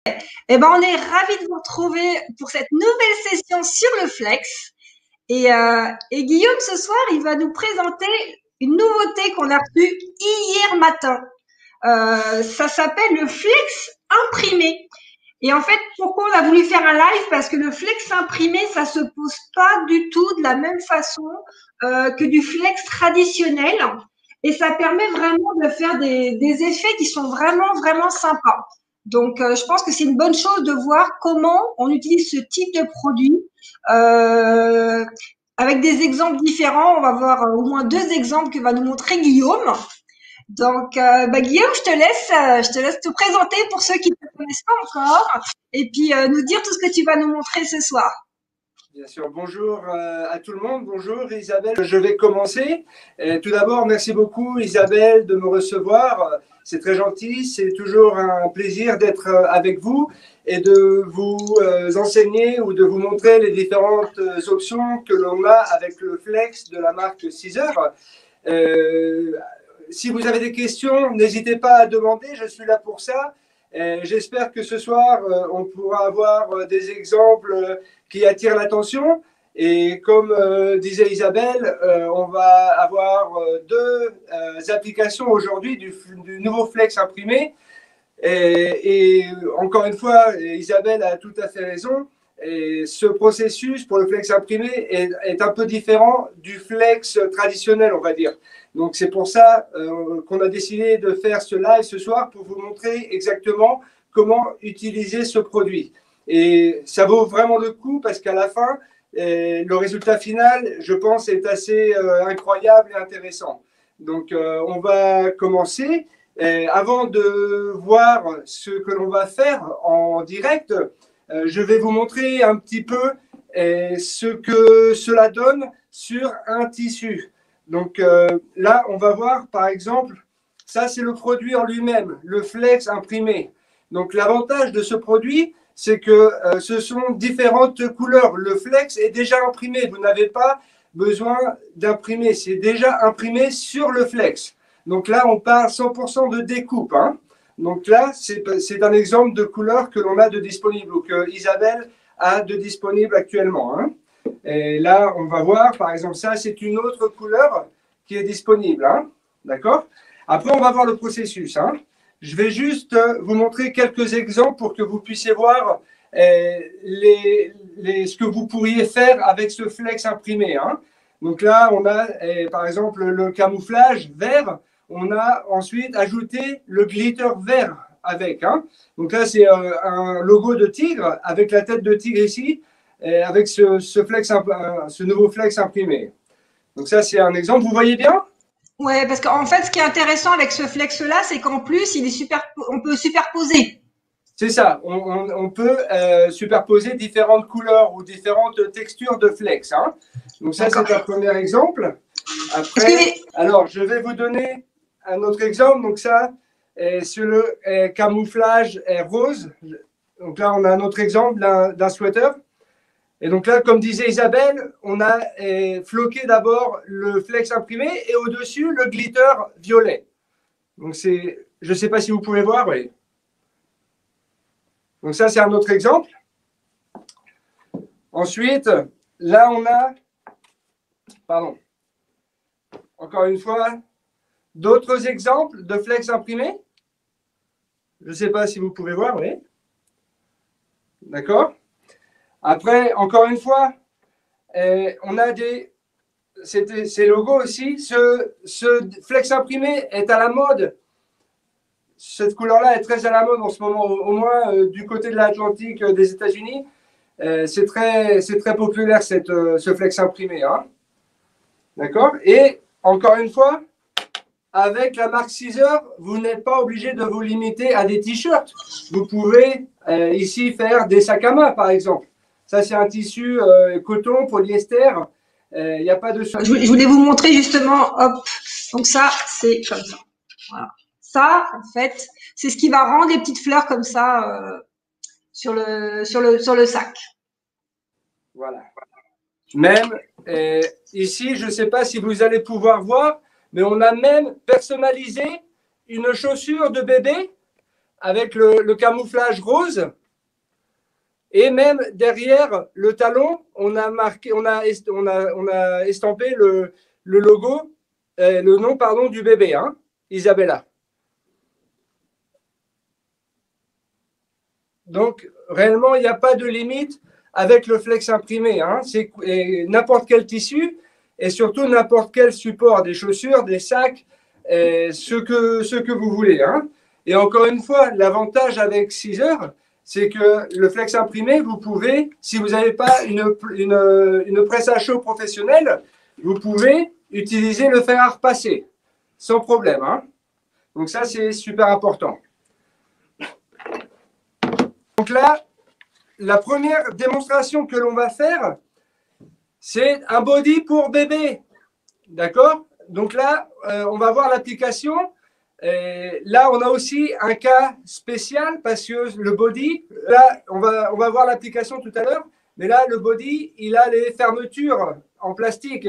Eh ben, on est ravis de vous retrouver pour cette nouvelle session sur le flex. Et Guillaume, ce soir, il va nous présenter une nouveauté qu'on a reçue hier matin. Ça s'appelle le flex imprimé. Et en fait, pourquoi on a voulu faire un live? Parce que le flex imprimé, ça se pose pas du tout de la même façon que du flex traditionnel. Et ça permet vraiment de faire des effets qui sont vraiment, vraiment sympas. Donc, je pense que c'est une bonne chose de voir comment on utilise ce type de produit. Euh, Avec des exemples différents, on va voir au moins deux exemples que va nous montrer Guillaume. Donc, Guillaume, je te laisse te présenter pour ceux qui ne te connaissent pas encore, et puis nous dire tout ce que tu vas nous montrer ce soir. Bien sûr, bonjour à tout le monde, bonjour Isabelle. Je vais commencer. Tout d'abord, merci beaucoup Isabelle de me recevoir. C'est très gentil, c'est toujours un plaisir d'être avec vous et de vous enseigner ou de vous montrer les différentes options que l'on a avec le Flex de la marque Caesar. Si vous avez des questions, n'hésitez pas à demander, je suis là pour ça. J'espère que ce soir, on pourra avoir des exemples qui attirent l'attention. Et comme disait Isabelle, on va avoir deux applications aujourd'hui du nouveau Flex imprimé. Et encore une fois, Isabelle a tout à fait raison. Et ce processus pour le flex imprimé est un peu différent du flex traditionnel, on va dire. Donc c'est pour ça qu'on a décidé de faire ce live ce soir pour vous montrer exactement comment utiliser ce produit. Et ça vaut vraiment le coup parce qu'à la fin, le résultat final, je pense, est assez incroyable et intéressant. Donc on va commencer. Avant de voir ce que l'on va faire en direct, je vais vous montrer un petit peu ce que cela donne sur un tissu. Donc là, on va voir par exemple, ça c'est le produit en lui-même, le flex imprimé. Donc l'avantage de ce produit, c'est que ce sont différentes couleurs. Le flex est déjà imprimé, vous n'avez pas besoin d'imprimer, c'est déjà imprimé sur le flex. Donc là, on parle 100% de découpe. Hein. Donc là, c'est un exemple de couleur que l'on a de disponible ou que Isabelle a de disponible actuellement. Hein. Et là, on va voir, par exemple, ça, c'est une autre couleur qui est disponible. Hein. D'accord? Après, on va voir le processus. Hein. Je vais juste vous montrer quelques exemples pour que vous puissiez voir ce que vous pourriez faire avec ce flex imprimé. Hein. Donc là, on a par exemple le camouflage vert. On a ensuite ajouté le glitter vert avec. Hein. Donc là, c'est un logo de tigre avec la tête de tigre ici, et avec ce nouveau flex imprimé. Donc ça, c'est un exemple. Vous voyez bien? Ouais, parce qu'en fait, ce qui est intéressant avec ce flex-là, c'est qu'en plus, on peut superposer. C'est ça. On peut superposer différentes couleurs ou différentes textures de flex. Hein. Donc ça, c'est un premier exemple. Après, alors, je vais vous donner un autre exemple. Donc ça, sur le camouflage rose. Donc là, on a un autre exemple d'un sweater. Et donc là, comme disait Isabelle, on a floqué d'abord le flex imprimé et au-dessus, le glitter violet. Donc c'est, je ne sais pas si vous pouvez voir, oui. Donc ça, c'est un autre exemple. Ensuite, là, on a, pardon, encore une fois, d'autres exemples de flex imprimé. Je ne sais pas si vous pouvez voir, oui. D'accord. Après, encore une fois, on a ces logos aussi. Ce flex imprimé est à la mode. Cette couleur-là est très à la mode en ce moment, au moins du côté de l'Atlantique des États-Unis. C'est très populaire ce flex imprimé. Hein. D'accord. Et encore une fois, avec la marque Caesar, vous n'êtes pas obligé de vous limiter à des t-shirts. Vous pouvez ici faire des sacs à main, par exemple. Ça, c'est un tissu coton, polyester. Il n'y a pas de... Je voulais vous montrer justement, hop, donc ça, c'est comme ça. Voilà. Ça, en fait, c'est ce qui va rendre les petites fleurs comme ça sur le sac. Voilà. Même ici, je ne sais pas si vous allez pouvoir voir, mais on a même personnalisé une chaussure de bébé avec le camouflage rose. Et même derrière le talon, on a estampé le logo, le nom, pardon, du bébé, hein, Isabella. Donc, réellement, il n'y a pas de limite avec le flex imprimé. Hein. C'est n'importe quel tissu et surtout n'importe quel support, des chaussures, des sacs, ce que vous voulez. Hein. Et encore une fois, l'avantage avec Caesar, c'est que le flex imprimé, vous pouvez, si vous n'avez pas une presse à chaud professionnelle, vous pouvez utiliser le fer à repasser sans problème. Hein. Donc ça, c'est super important. Donc là, la première démonstration que l'on va faire, c'est un body pour bébé. D'accord? Donc là, on va voir l'application. Là, on a aussi un cas spécial parce que le body, là, on va voir l'application tout à l'heure, mais là, le body, il a les fermetures en plastique.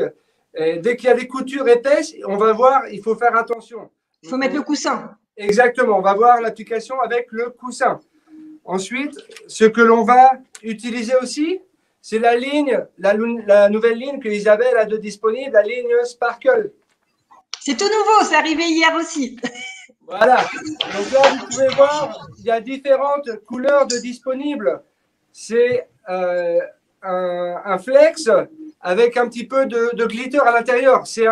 Dès qu'il y a des coutures épaisses, on va voir, il faut faire attention. Il faut mettre le coussin. Exactement, on va voir l'application avec le coussin. Ensuite, ce que l'on va utiliser aussi, c'est la nouvelle ligne que Isabelle a de disponible, la ligne Sparkle. C'est tout nouveau, c'est arrivé hier aussi. Voilà. Donc là, vous pouvez voir, il y a différentes couleurs de disponibles. C'est un flex avec un petit peu de glitter à l'intérieur. C'est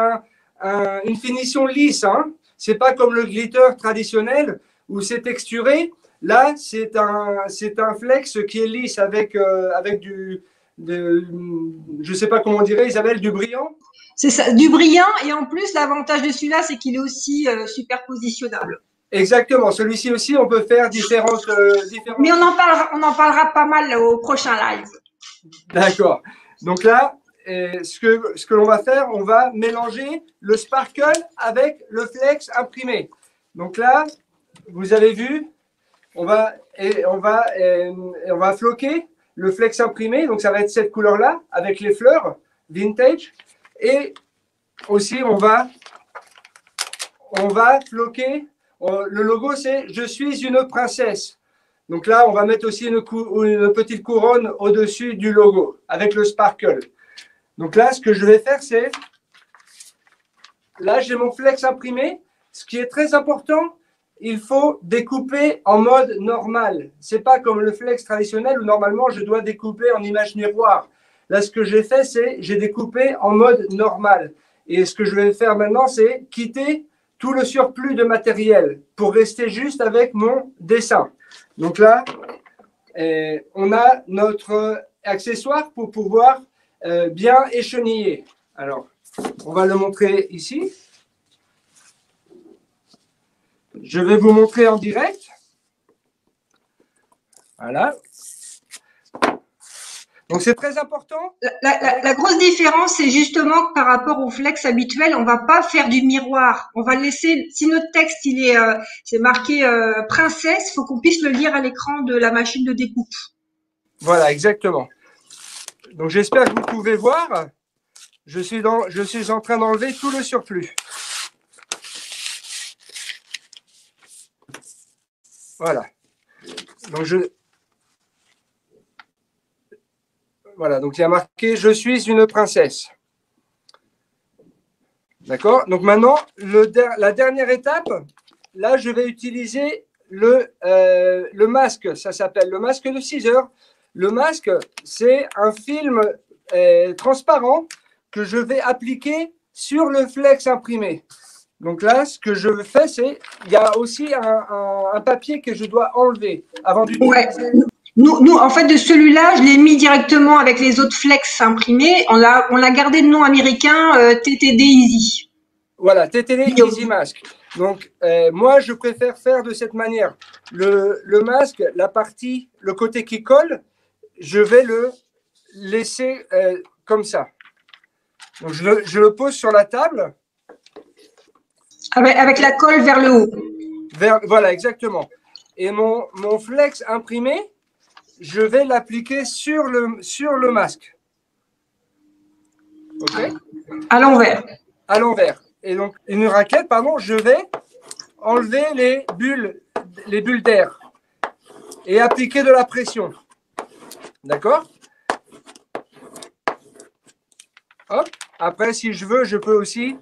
une finition lisse. Hein. Ce n'est pas comme le glitter traditionnel où c'est texturé. Là, c'est un flex qui est lisse avec je ne sais pas comment on dirait, Isabelle, du brillant. C'est ça, du brillant. Et en plus, l'avantage de celui-là, c'est qu'il est aussi superpositionnable. Exactement. Celui-ci aussi, on peut faire différentes. Mais on en parlera pas mal là, au prochain live. D'accord. Donc là, ce que l'on va faire, on va mélanger le sparkle avec le flex imprimé. Donc là, vous avez vu, on va floquer le flex imprimé. Donc ça va être cette couleur-là avec les fleurs vintage. Et aussi, on va floquer. Le logo, c'est « Je suis une princesse ». Donc là, on va mettre aussi une petite couronne au-dessus du logo avec le sparkle. Donc là, ce que je vais faire, c'est… Là, j'ai mon flex imprimé. Ce qui est très important, il faut découper en mode normal. Ce n'est pas comme le flex traditionnel où normalement, je dois découper en image miroir. Là, ce que j'ai fait, c'est j'ai découpé en mode normal. Et ce que je vais faire maintenant, c'est quitter tout le surplus de matériel pour rester juste avec mon dessin. Donc là, on a notre accessoire pour pouvoir bien écheniller. Alors, on va le montrer ici. Je vais vous montrer en direct. Voilà. Donc, c'est très important. La grosse différence, c'est justement que par rapport au flex habituel, on va pas faire du miroir. On va laisser, si notre texte, c'est marqué princesse, faut qu'on puisse le lire à l'écran de la machine de découpe. Voilà, exactement. Donc, j'espère que vous pouvez voir. Je suis en train d'enlever tout le surplus. Voilà. Donc, voilà, donc il y a marqué « Je suis une princesse ». D'accord? Donc maintenant, la dernière étape, là, je vais utiliser le masque. Ça s'appelle le masque de Caesar. Le masque, c'est un film transparent que je vais appliquer sur le flex imprimé. Donc là, ce que je fais, c'est… Il y a aussi un papier que je dois enlever avant d'utiliser… Ouais. Nous, en fait, de celui-là, je l'ai mis directement avec les autres flex imprimés. On a gardé le nom américain TTD Easy. Voilà, TTD Easy Mask. Donc, moi, je préfère faire de cette manière. Le masque, le côté qui colle, je vais le laisser comme ça. Donc, je le pose sur la table. Avec la colle vers le haut. Voilà, exactement. Et mon flex imprimé, je vais l'appliquer sur le masque. OK? À l'envers. À l'envers. Et donc, une raquette, pardon, je vais enlever les bulles les bulles d'air et appliquer de la pression. D'accord? Hop. Après, si je veux, je peux aussi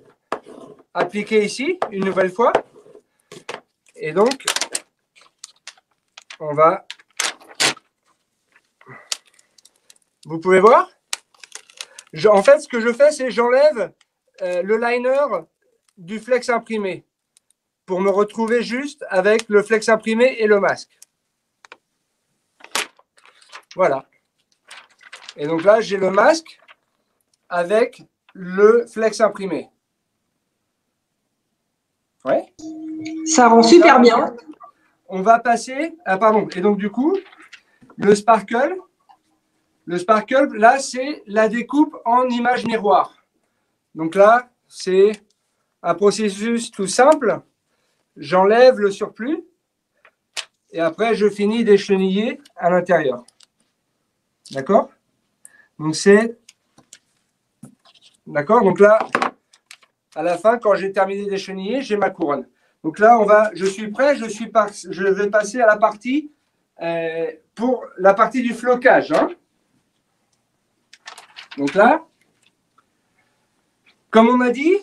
appliquer ici une nouvelle fois. Et donc, on va... Vous pouvez voir? En fait, ce que je fais, c'est j'enlève le liner du flex imprimé pour me retrouver juste avec le flex imprimé et le masque. Voilà. Et donc là, j'ai le masque avec le flex imprimé. Ouais. Ça rend super bien. On va passer... Ah, pardon. Et donc, du coup, le sparkle, là, c'est la découpe en image miroir. Donc là, c'est un processus tout simple. J'enlève le surplus et après, je finis d'écheniller à l'intérieur. D'accord? Donc, c'est... D'accord? Donc là, à la fin, quand j'ai terminé d'écheniller, j'ai ma couronne. Donc là, je suis prêt, je vais passer à la partie, pour la partie du flocage. Hein. Donc là, comme on a dit,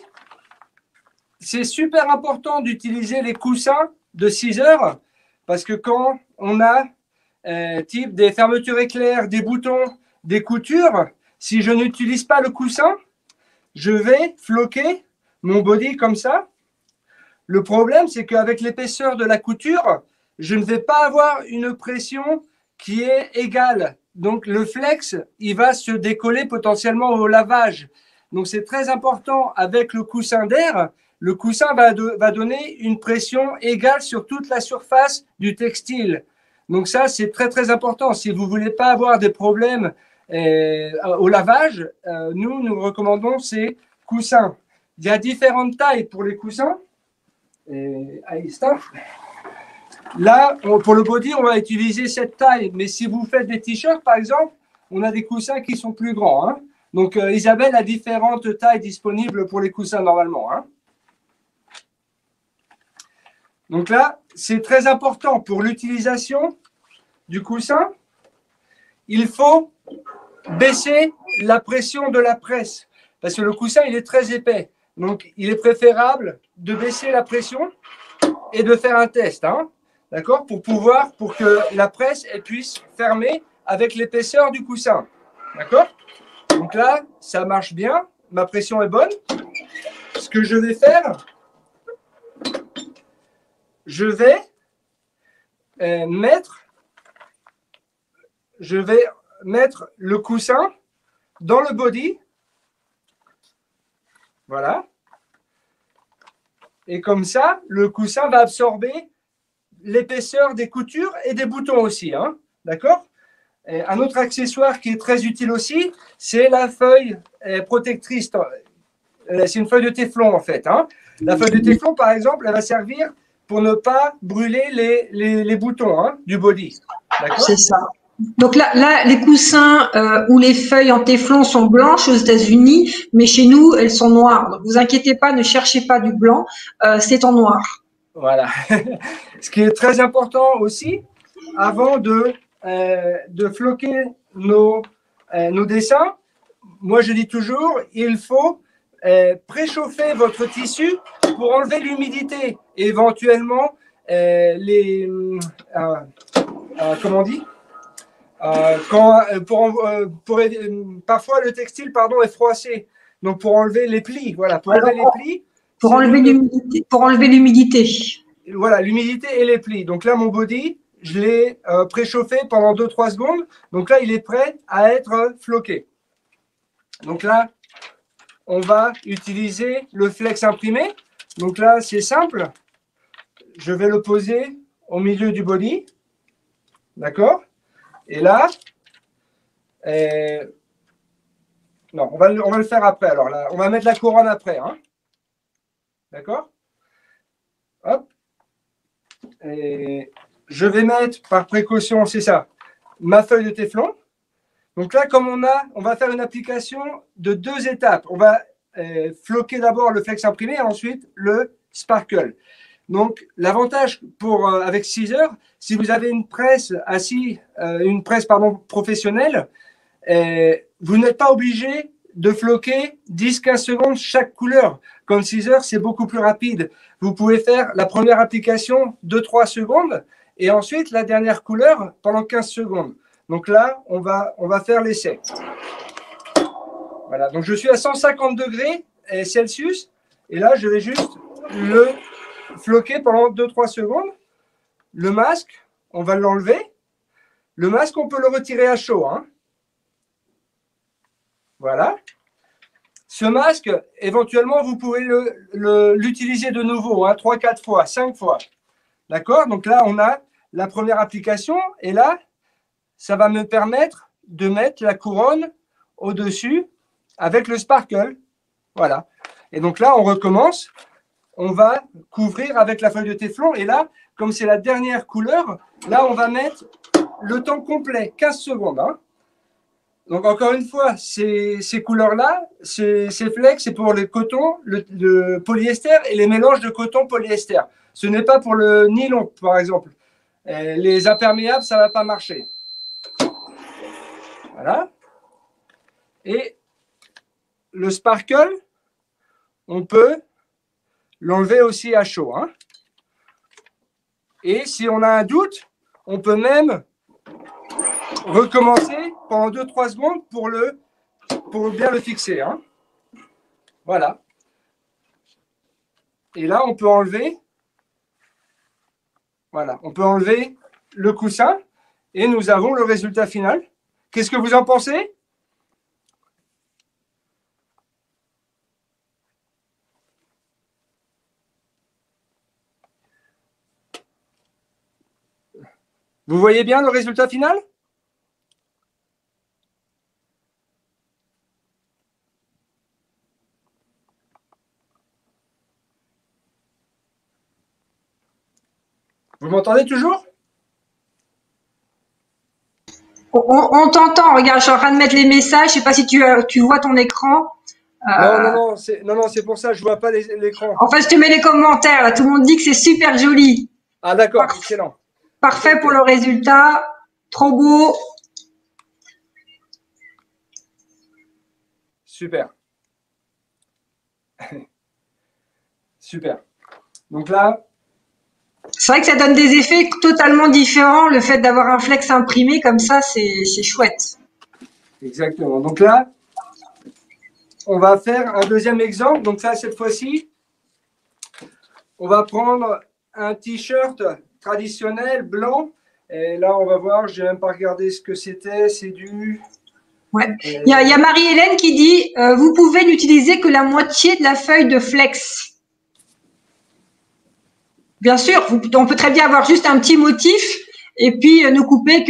c'est super important d'utiliser les coussins de 6 heures parce que quand on a type des fermetures éclairs, des boutons, des coutures, si je n'utilise pas le coussin, je vais floquer mon body comme ça. Le problème, c'est qu'avec l'épaisseur de la couture, je ne vais pas avoir une pression qui est égale. Donc, le flex, il va se décoller potentiellement au lavage. Donc, c'est très important avec le coussin d'air. Le coussin va donner une pression égale sur toute la surface du textile. Donc, ça, c'est très, très important. Si vous ne voulez pas avoir des problèmes au lavage, nous recommandons ces coussins. Il y a différentes tailles pour les coussins. Et ahí está. Là, pour le body, on va utiliser cette taille. Mais si vous faites des t-shirts, par exemple, on a des coussins qui sont plus grands. Hein. Donc, Isabelle a différentes tailles disponibles pour les coussins normalement. Hein. Donc là, c'est très important pour l'utilisation du coussin. Il faut baisser la pression de la presse. Parce que le coussin, il est très épais. Donc, il est préférable de baisser la pression et de faire un test, hein, d'accord, pour que la presse elle puisse fermer avec l'épaisseur du coussin, d'accord. Donc là, ça marche bien, ma pression est bonne. Ce que je vais faire, je vais mettre le coussin dans le body, voilà. Et comme ça, le coussin va absorber l'épaisseur des coutures et des boutons aussi. Hein, d'accord? Un autre accessoire qui est très utile aussi, c'est la feuille protectrice. C'est une feuille de téflon en fait. Hein. La feuille de téflon, par exemple, elle va servir pour ne pas brûler les boutons hein, du body. C'est ça. Donc là, les coussins ou les feuilles en téflon sont blanches aux États-Unis, mais chez nous, elles sont noires. Donc, vous inquiétez pas, ne cherchez pas du blanc, c'est en noir. Voilà. Ce qui est très important aussi, avant de floquer nos dessins, moi je dis toujours, il faut préchauffer votre tissu pour enlever l'humidité et éventuellement comment on dit parfois le textile est froissé. Donc pour enlever les plis, voilà, pour enlever les plis. Pour enlever l'humidité. Voilà, l'humidité et les plis. Donc là, mon body, je l'ai préchauffé pendant 2-3 secondes. Donc là, il est prêt à être floqué. Donc là, on va utiliser le flex imprimé. Donc là, c'est simple. Je vais le poser au milieu du body. D'accord? Et là, non, on va le faire après. Alors là, on va mettre la couronne après. Hein. D'accord? Hop. Et je vais mettre par précaution, c'est ça, ma feuille de téflon. Donc là, comme on va faire une application de 2 étapes. On va floquer d'abord le flex imprimé et ensuite le sparkle. Donc, l'avantage avec Scissor, si vous avez une presse professionnelle, vous n'êtes pas obligé de floquer 10-15 secondes chaque couleur. Comme Scissor, c'est beaucoup plus rapide. Vous pouvez faire la première application 2-3 secondes et ensuite la dernière couleur pendant 15 secondes. Donc là, on va faire l'essai. Voilà, donc je suis à 150 degrés Celsius et là, je vais juste le floquer pendant 2-3 secondes. Le masque, on va l'enlever. Le masque, on peut le retirer à chaud, hein. Voilà. Ce masque, éventuellement, vous pouvez l'utiliser de nouveau, hein, 3-4 fois, 5 fois. D'accord? Donc là, on a la première application et là, ça va me permettre de mettre la couronne au-dessus avec le sparkle. Voilà. Et donc là, on recommence. On va couvrir avec la feuille de téflon. Et là, comme c'est la dernière couleur, là, on va mettre le temps complet, 15 secondes, hein. Donc, encore une fois, ces couleurs-là, ces flex, c'est pour le coton, le polyester et les mélanges de coton-polyester. Ce n'est pas pour le nylon, par exemple. Les imperméables, ça ne va pas marcher. Voilà. Et le sparkle, on peut l'enlever aussi à chaud, hein. Et si on a un doute, on peut même recommencer pendant 2-3 secondes pour bien le fixer, hein. Voilà. Et là, on peut enlever, voilà, on peut enlever le coussin et nous avons le résultat final. Qu'est-ce que vous en pensez? Vous voyez bien le résultat final? Vous m'entendez toujours? On t'entend, regarde, je suis en train de mettre les messages, je sais pas si tu vois ton écran. Non, c'est pour ça, je ne vois pas l'écran. En fait, je te mets les commentaires, là, tout le monde dit que c'est super joli. Ah d'accord, excellent. Parfait pour le résultat, trop beau. Super. Super. Donc là, c'est vrai que ça donne des effets totalement différents. Le fait d'avoir un flex imprimé comme ça, c'est chouette. Exactement. Donc là, on va faire un deuxième exemple. Donc ça, cette fois-ci, on va prendre un t-shirt traditionnel blanc. Et là, on va voir, je n'ai même pas regardé ce que c'était. C'est du... Ouais. Il y a Marie-Hélène qui dit vous pouvez n'utiliser que la moitié de la feuille de flex. Bien sûr, on peut très bien avoir juste un petit motif et puis ne couper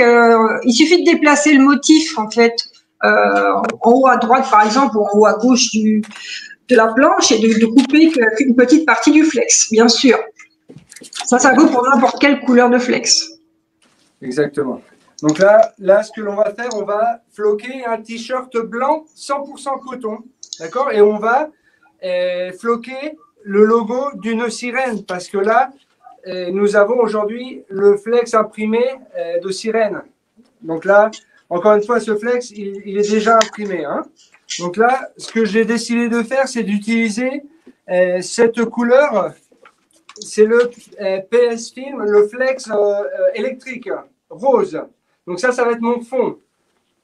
il suffit de déplacer le motif en fait en haut à droite par exemple ou en haut à gauche de la planche et de couper qu'une petite partie du flex, bien sûr. Ça vaut pour n'importe quelle couleur de flex. Exactement. Donc là, ce que l'on va faire, on va floquer un t-shirt blanc 100% coton, d'accord? Et on va floquer le logo d'une sirène, parce que là, nous avons aujourd'hui le flex imprimé de sirène. Donc là, encore une fois, ce flex, il est déjà imprimé, hein? Donc là, ce que j'ai décidé de faire, c'est d'utiliser cette couleur. C'est le PS Film, le flex électrique, rose. Donc ça va être mon fond.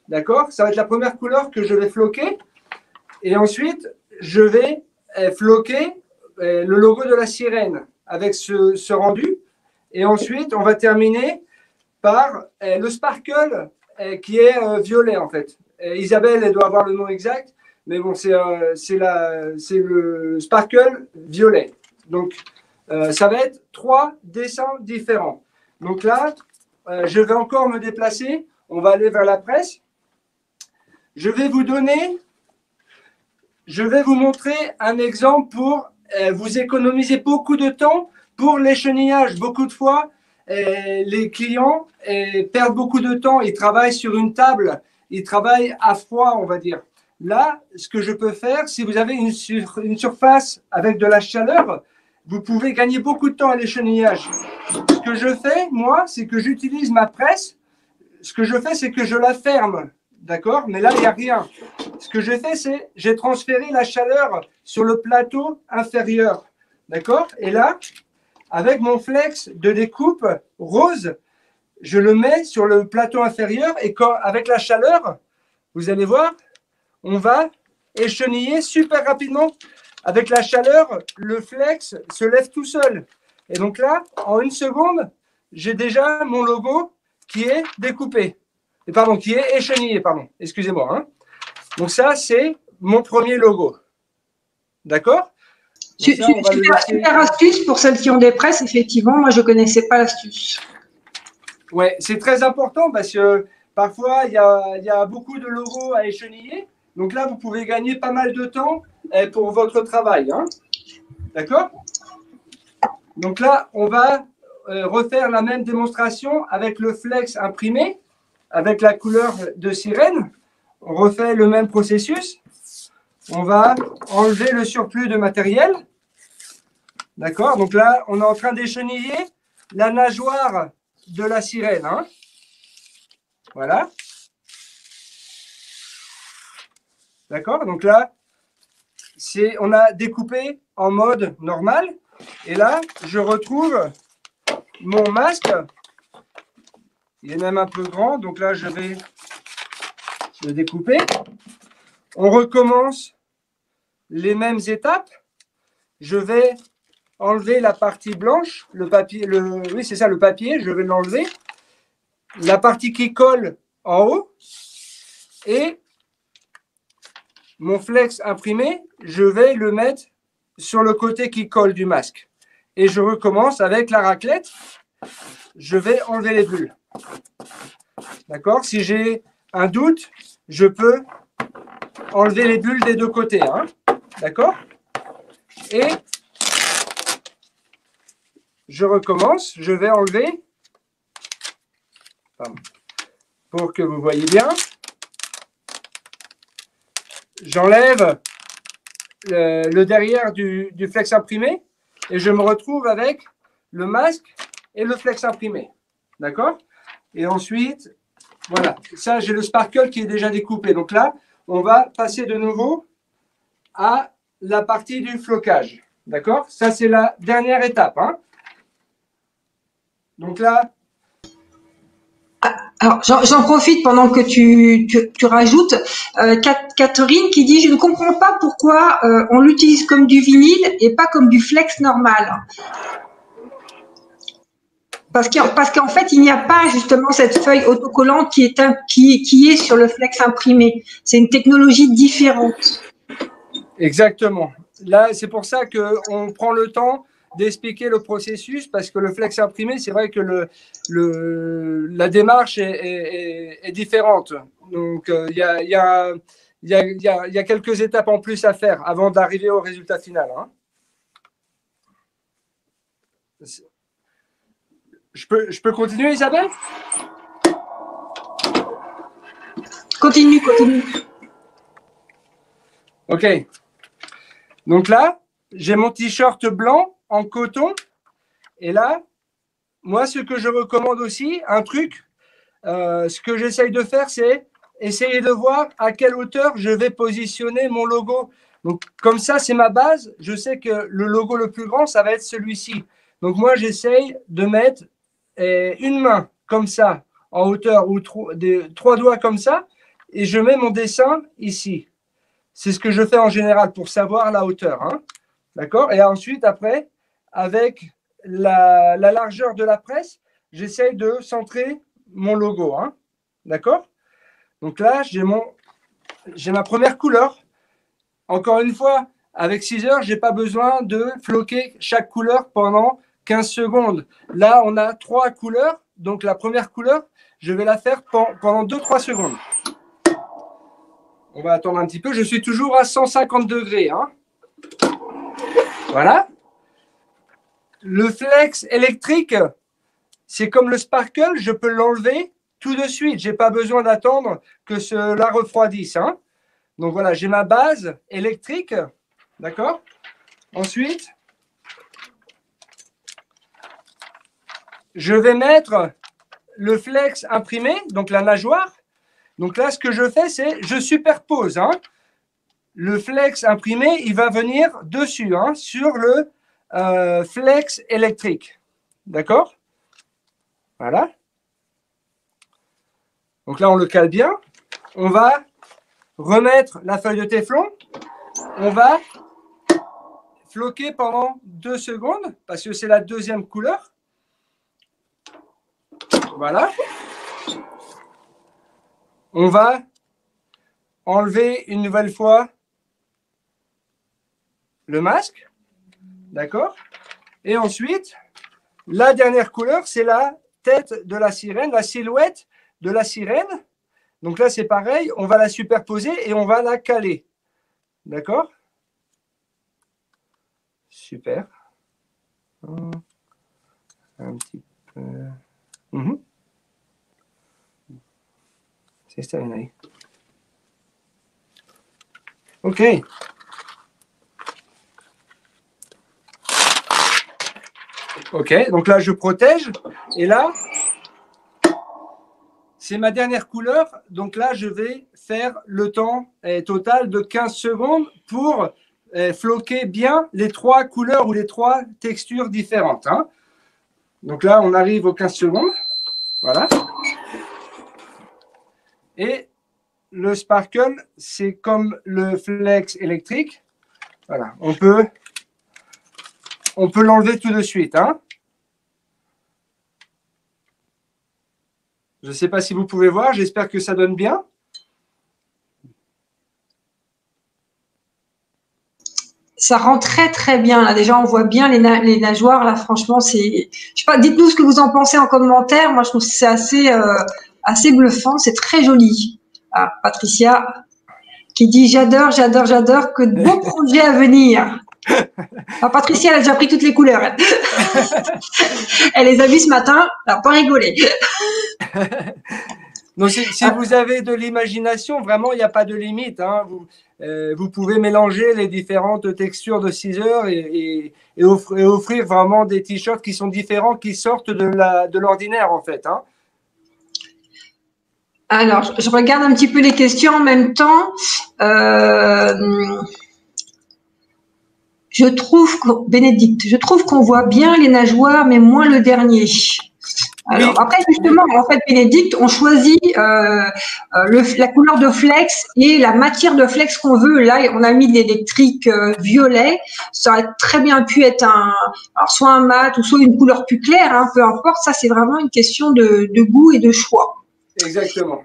D'accord? Ça va être la première couleur que je vais floquer. Et ensuite, je vais floquer le logo de la sirène avec ce rendu. Et ensuite, on va terminer par le sparkle qui est violet en fait. Isabelle, elle doit avoir le nom exact. Mais bon, c'est le sparkle violet. Donc, ça va être 3 dessins différents. Donc là, je vais encore me déplacer. On va aller vers la presse. Je vais vous montrer un exemple pour vous économiser beaucoup de temps pour l'échenillage. Beaucoup de fois, les clients perdent beaucoup de temps. Ils travaillent sur une table. Ils travaillent à froid, on va dire. Là, ce que je peux faire, si vous avez une surface avec de la chaleur, vous pouvez gagner beaucoup de temps à l'échenillage. Ce que je fais, moi, c'est que j'utilise ma presse. Ce que je fais, c'est que je la ferme. D'accord? Mais là, il n'y a rien. Ce que j'ai fait, c'est j'ai transféré la chaleur sur le plateau inférieur. D'accord? Et là, avec mon flex de découpe rose, je le mets sur le plateau inférieur et avec la chaleur, vous allez voir, on va écheniller super rapidement. Avec la chaleur, le flex se lève tout seul. Et donc là, en 1 seconde, j'ai déjà mon logo qui est découpé. Pardon, qui est échenillé, pardon. Excusez-moi. Hein. Donc ça, c'est mon premier logo. D'accord? Super astuce pour celles qui ont des presses, effectivement. Moi, je ne connaissais pas l'astuce. Ouais, c'est très important parce que parfois, il y a beaucoup de logos à écheniller. Donc là, vous pouvez gagner pas mal de temps pour votre travail. Hein. D'accord? Donc là, on va refaire la même démonstration avec le flex imprimé, avec la couleur de sirène. On refait le même processus. On va enlever le surplus de matériel. D'accord? Donc là, on est en train d'écheniller la nageoire de la sirène. Hein. Voilà. D'accord? Donc là, on a découpé en mode normal. Et là, je retrouve mon masque. Il est même un peu grand. Donc là, je vais le découper. On recommence les mêmes étapes. Je vais enlever la partie blanche, le papier, oui, c'est ça, le papier, je vais l'enlever. La partie qui colle en haut. Et mon flex imprimé, je vais le mettre sur le côté qui colle du masque. Et je recommence avec la raclette. Je vais enlever les bulles. D'accord? Si j'ai un doute, je peux enlever les bulles des deux côtés. Hein. D'accord? Et je recommence. Je vais enlever, pour que vous voyez bien. J'enlève le derrière du flex imprimé et je me retrouve avec le masque et le flex imprimé. D'accord? Et ensuite, voilà. Ça, j'ai le sparkle qui est déjà découpé. Donc là, on va passer de nouveau à la partie du flocage. D'accord? Ça, c'est la dernière étape. Hein. Donc là, alors, j'en profite pendant que tu rajoutes. Catherine qui dit: je ne comprends pas pourquoi on l'utilise comme du vinyle et pas comme du flex normal. Parce qu'en fait, il n'y a pas justement cette feuille autocollante qui est sur le flex imprimé. C'est une technologie différente. Exactement. Là, c'est pour ça qu'on prend le temps d'expliquer le processus, parce que le flex imprimé, c'est vrai que la démarche est différente. Donc, il y a quelques étapes en plus à faire avant d'arriver au résultat final. Hein. Je peux continuer, Isabelle? Continue. OK. Donc là, j'ai mon t-shirt blanc en coton. Et là, moi, ce que je recommande aussi, un truc, ce que j'essaye de faire, c'est essayer de voir à quelle hauteur je vais positionner mon logo. Donc, comme ça, c'est ma base. Je sais que le logo le plus grand, ça va être celui-ci. Donc, moi, j'essaye de mettre une main comme ça, en hauteur, ou 3 doigts comme ça, et je mets mon dessin ici. C'est ce que je fais en général pour savoir la hauteur. Hein. D'accord? Et ensuite, après, avec la largeur de la presse, j'essaye de centrer mon logo. Hein. D'accord? Donc là, j'ai ma première couleur. Encore une fois, avec 6 heures, je n'ai pas besoin de floquer chaque couleur pendant 15 secondes. Là, on a 3 couleurs. Donc la première couleur, je vais la faire pendant 2-3 secondes. On va attendre un petit peu. Je suis toujours à 150 degrés. Hein. Voilà. Le flex électrique, c'est comme le sparkle. Je peux l'enlever tout de suite. Je n'ai pas besoin d'attendre que cela refroidisse. Hein. Donc voilà, j'ai ma base électrique. D'accord? Ensuite, je vais mettre le flex imprimé, donc la nageoire. Donc là, ce que je fais, c'est je superpose. Hein. Le flex imprimé, il va venir dessus, hein, sur le flex électrique. D'accord? Voilà. Donc là, on le cale bien. On va remettre la feuille de téflon. On va floquer pendant 2 secondes parce que c'est la deuxième couleur. Voilà. On va enlever une nouvelle fois le masque. D'accord? Et ensuite, la dernière couleur, c'est la tête de la sirène, la silhouette de la sirène. Donc là, c'est pareil, on va la superposer et on va la caler. D'accord? Super. Un petit peu. C'est terminé. OK. OK, donc là, je protège. Et là, c'est ma dernière couleur. Donc là, je vais faire le temps total de 15 secondes pour floquer bien les 3 couleurs ou les 3 textures différentes. Hein. Donc là, on arrive aux 15 secondes. Voilà. Et le sparkle, c'est comme le flex électrique. Voilà, on peut l'enlever tout de suite. Hein. Je ne sais pas si vous pouvez voir, j'espère que ça donne bien. Ça rend très très bien. Là, déjà, on voit bien les nageoires. Là, franchement, c'est. Je sais pas. Dites-nous ce que vous en pensez en commentaire. Moi, je trouve que c'est assez bluffant. C'est très joli. Ah, Patricia qui dit j'adore, j'adore, j'adore. Que de beaux projets à venir. Ah, Patricia, elle a déjà pris toutes les couleurs. Elle les a vues ce matin. Elle n'a pas rigolé. Donc, si vous avez de l'imagination, vraiment, il n'y a pas de limite. Hein. Vous pouvez mélanger les différentes textures de 6 heures et offrir vraiment des t-shirts qui sont différents, qui sortent de l'ordinaire, en fait. Hein. Alors, je regarde un petit peu les questions en même temps. Bénédicte, je trouve qu'on voit bien les nageoires, mais moins le dernier. Alors, oui. Après, justement, en fait, Bénédicte, on choisit la couleur de flex et la matière de flex qu'on veut. Là, on a mis de l'électrique violet. Ça aurait très bien pu être soit un mat ou soit une couleur plus claire, hein, peu importe. Ça, c'est vraiment une question de goût et de choix. Exactement.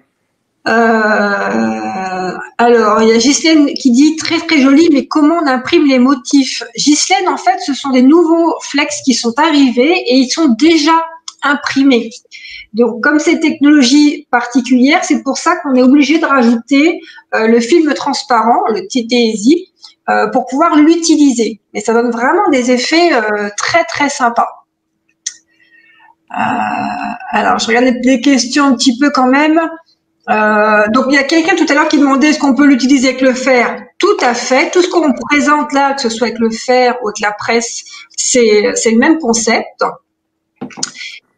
Alors, il y a Ghislaine qui dit très très joli, mais comment on imprime les motifs? Ghislaine, en fait, ce sont des nouveaux flex qui sont arrivés et ils sont déjà imprimés. Donc, comme c'est technologie particulière, c'est pour ça qu'on est obligé de rajouter le film transparent, le TTSI, pour pouvoir l'utiliser. Et ça donne vraiment des effets très très sympas. Alors, je regarde les questions un petit peu quand même. Donc, il y a quelqu'un tout à l'heure qui demandait est-ce qu'on peut l'utiliser avec le fer? Tout à fait. Tout ce qu'on présente là, que ce soit avec le fer ou avec la presse, c'est le même concept.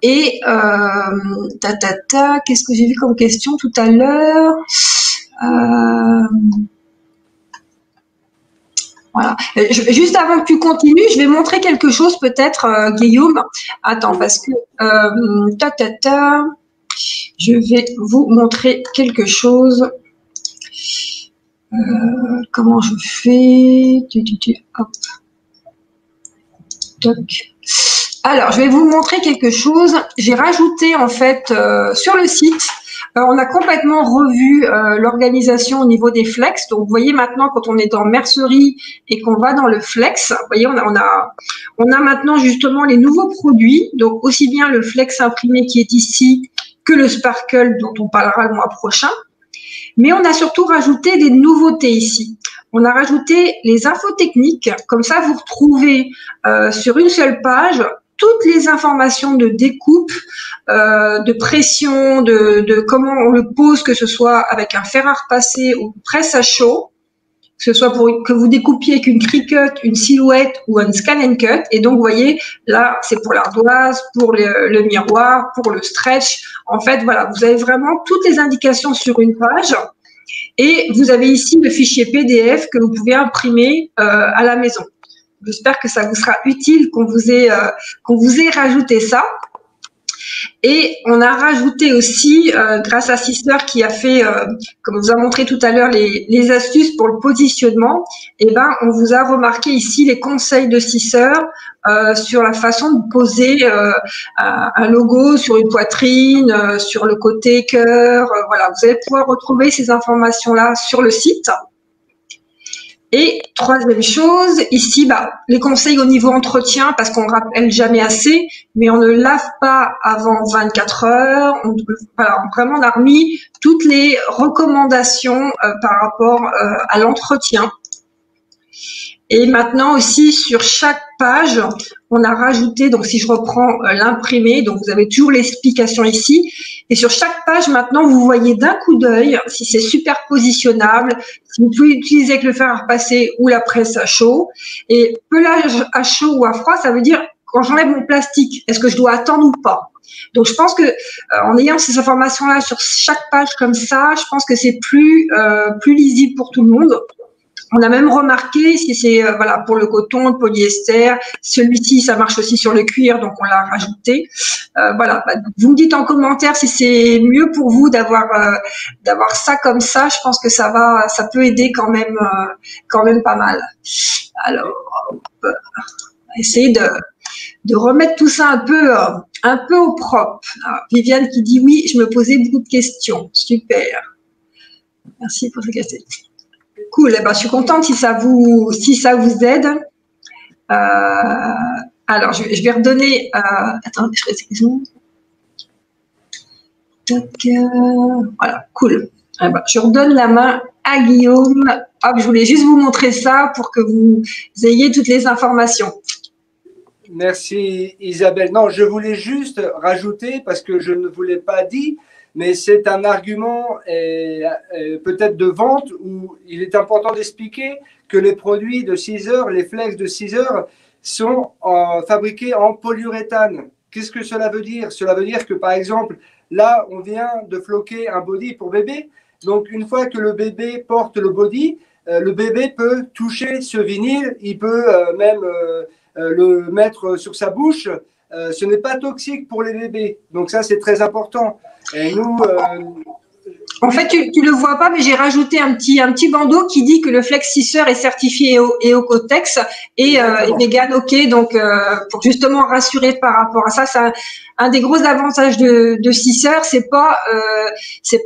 Et qu'est-ce que j'ai vu comme question tout à l'heure? Voilà. Juste avant que tu continues, je vais montrer quelque chose peut-être, Guillaume. Attends, parce que je vais vous montrer quelque chose. Comment je fais? Hop. Toc. Alors, je vais vous montrer quelque chose. J'ai rajouté en fait sur le site. On a complètement revu l'organisation au niveau des flex. Donc, vous voyez maintenant quand on est dans mercerie et qu'on va dans le flex, vous voyez, on a maintenant justement les nouveaux produits. Donc, aussi bien le flex imprimé qui est ici que le sparkle dont on parlera le mois prochain. Mais on a surtout rajouté des nouveautés ici. On a rajouté les infos techniques. Comme ça, vous retrouvez sur une seule page toutes les informations de découpe, de pression, de comment on le pose, que ce soit avec un fer à repasser ou presse à chaud. que ce soit pour que vous découpiez avec une Cricut, une Silhouette ou un Scan and Cut. Et donc, vous voyez, là, c'est pour l'ardoise, pour le miroir, pour le stretch. En fait, voilà, vous avez vraiment toutes les indications sur une page. Et vous avez ici le fichier PDF que vous pouvez imprimer à la maison. J'espère que ça vous sera utile qu'on vous ait rajouté ça. Et on a rajouté aussi, grâce à Sister qui a fait, comme on vous a montré tout à l'heure, les astuces pour le positionnement, et ben on vous a remarqué ici les conseils de Sister sur la façon de poser un logo sur une poitrine, sur le côté cœur. Voilà, vous allez pouvoir retrouver ces informations-là sur le site. Et troisième chose, ici, bah, les conseils au niveau entretien, parce qu'on ne rappelle jamais assez, mais on ne lave pas avant 24 heures. Voilà, vraiment, on a remis toutes les recommandations par rapport à l'entretien. Et maintenant aussi, sur chaque page, on a rajouté, donc si je reprends l'imprimé, donc vous avez toujours l'explication ici. Et sur chaque page, maintenant, vous voyez d'un coup d'œil si c'est superpositionnable, si vous pouvez utiliser avec le fer à repasser ou la presse à chaud. Et pelage à chaud ou à froid, ça veut dire quand j'enlève mon plastique, est-ce que je dois attendre ou pas? Donc, je pense que en ayant ces informations-là sur chaque page comme ça, je pense que c'est plus lisible pour tout le monde. On a même remarqué si c'est voilà pour le coton, le polyester, celui-ci ça marche aussi sur le cuir, donc on l'a rajouté. Voilà, bah, vous me dites en commentaire si c'est mieux pour vous d'avoir ça comme ça. Je pense que ça peut aider quand même pas mal. Alors, on va essayer de remettre tout ça un peu au propre. Alors, Viviane qui dit oui, je me posais beaucoup de questions. Super. Merci pour ce cassette. Cool, eh ben, je suis contente si ça vous aide. Alors, je vais redonner. Attends, je voilà, cool. Eh ben, je redonne la main à Guillaume. Hop, je voulais juste vous montrer ça pour que vous ayez toutes les informations. Merci Isabelle. Non, je voulais juste rajouter, parce que je ne vous l'ai pas dit, mais c'est un argument peut-être de vente où il est important d'expliquer que les produits de 6 heures, les flex de 6 heures, sont fabriqués en polyuréthane. Qu'est-ce que cela veut dire? Cela veut dire que, par exemple, là, on vient de floquer un body pour bébé. Donc, une fois que le bébé porte le body, le bébé peut toucher ce vinyle, il peut même le mettre sur sa bouche. Ce n'est pas toxique pour les bébés. Donc, ça, c'est très important. Et nous, en fait, tu le vois pas, mais j'ai rajouté un petit bandeau qui dit que le Flex 6 heures est certifié Ecotex et vegan OK. Donc, pour justement rassurer par rapport à ça, c'est un des gros avantages de 6 heures. C'est pas